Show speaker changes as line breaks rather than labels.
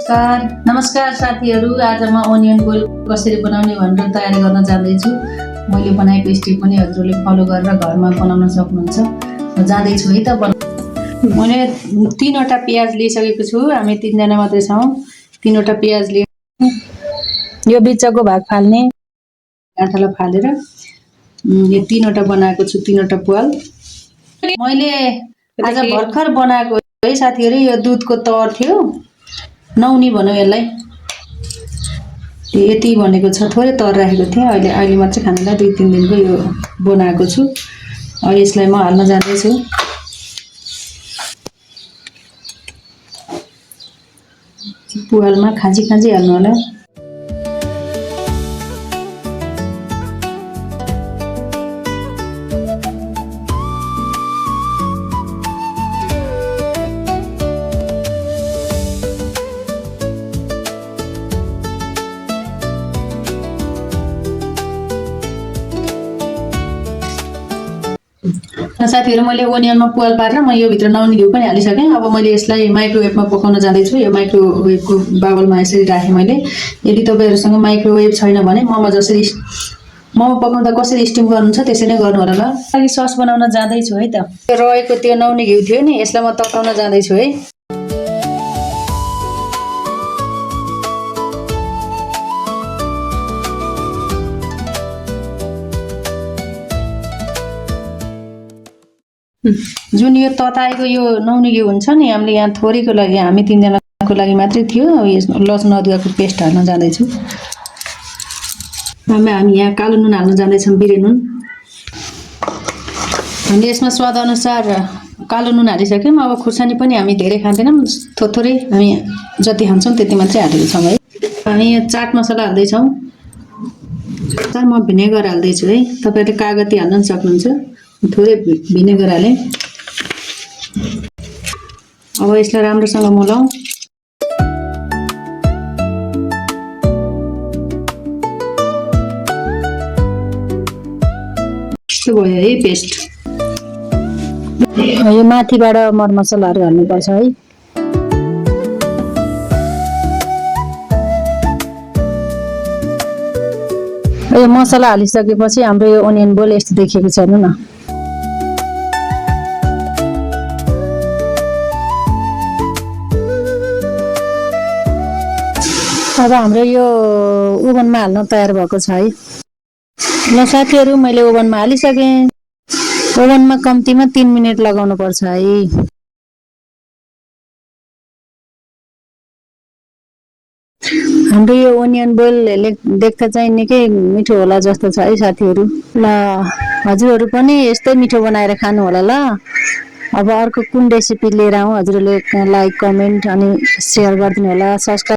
नमस्कार साथीहरू। आज म ओनियन बोइल कसरी बनाउने भनेर तयारी गर्न जाँदैछु। मैले बनाएको स्टेप पनि हजुरले फलो गरेर घरमा बनाउन सक्नुहुन्छ। म जाँदैछु है त। मैले 3वटा प्याज लिइसकेको छु। हामी 3 जना मात्रै छौँ। 3वटा प्याज लिए यो बिचको भाग फाल्ने गाँठालाई फालेर यो 3वटा बनाएको छु। 3वटा प्वाल मैले आज भर्खर बनाएको है साथीहरू। यो दुधको तर थियो, नौनी भन्यो यसलाई। यति भनेको छ, थोरै तर राखेको थिएँ। अहिले मात्रै खानालाई 2-3 दिनको यो बनाएको छु। अब यसलाई म हाल्न जाँदैछु। पुवालमा खाँजी हाल्नु होला। साथीहरू, मैले ओनियनमा पुवाल पारेर म यो भित्र नौनी घिउ पनि हालिसकेँ। अब मैले यसलाई माइक्रोवेभमा पकाउन जाँदैछु। यो माइक्रोवेभको बाउलमा यसरी राखेँ मैले। यदि तपाईँहरूसँग माइक्रोवेभ छैन भने मोमो पकाउँदा कसरी स्टिम गर्नुहुन्छ त्यसरी नै गर्नु होला ल। लागि सस बनाउन जाँदैछु है त। रहेको त्यो नौनी घिउ थियो नि, यसलाई म तताउन जाँदैछु है। जुन यो तताएको यो नौनी घिउ हुन्छ नि, हामीले यहाँ थोरैको लागि, हामी 3 जनाको लागि मात्रै थियो। लसुन अदुवाको पेस्ट हाल्न जाँदैछु। हामी यहाँ कालो नुन हाल्न जाँदैछौँ, बिरे नुन। हामीले यसमा स्वाद अनुसार कालो नुन हालिसक्यौँ। अब खुर्सानी पनि हामी धेरै खाँदैनौँ, थोरै हामी जति खान्छौँ त्यति मात्रै हालेको छौँ है। हामी यहाँ चाट मसला हाल्दैछौँ। म भिनेगर हाल्दैछु है। तपाईँहरूले कागती हाल्न पनि सक्नुहुन्छ। थोरै भिनेगर हालेँ। अब यसलाई राम्रोसँग मोलाउँ। यस्तो भयो है पेस्ट। यो माथिबाट मरमसलाहरू हाल्नुपर्छ है। यो मसला हालिसकेपछि हाम्रो यो ओनियन बोल यस्तो देखिएको छ हेर्नु न। अब हाम्रो यो ओभनमा हाल्न तयार भएको छ है। ल साथीहरू, मैले ओभनमा हालिसकेँ। ओभनमा कम्तीमा 3 मिनेट लगाउनु पर्छ है। हाम्रो यो ओनियन बोइल देख्दा चाहिँ निकै मिठो होला जस्तो छ है साथीहरू। ल हजुरहरू पनि यस्तै मिठो बनाएर खानु होला ल। अब अर्को कुन रेसिपी लिएर आउँ हजुरहरूले लाइक, कमेन्ट अनि सेयर गरिदिनु होला। सब्सक्राइब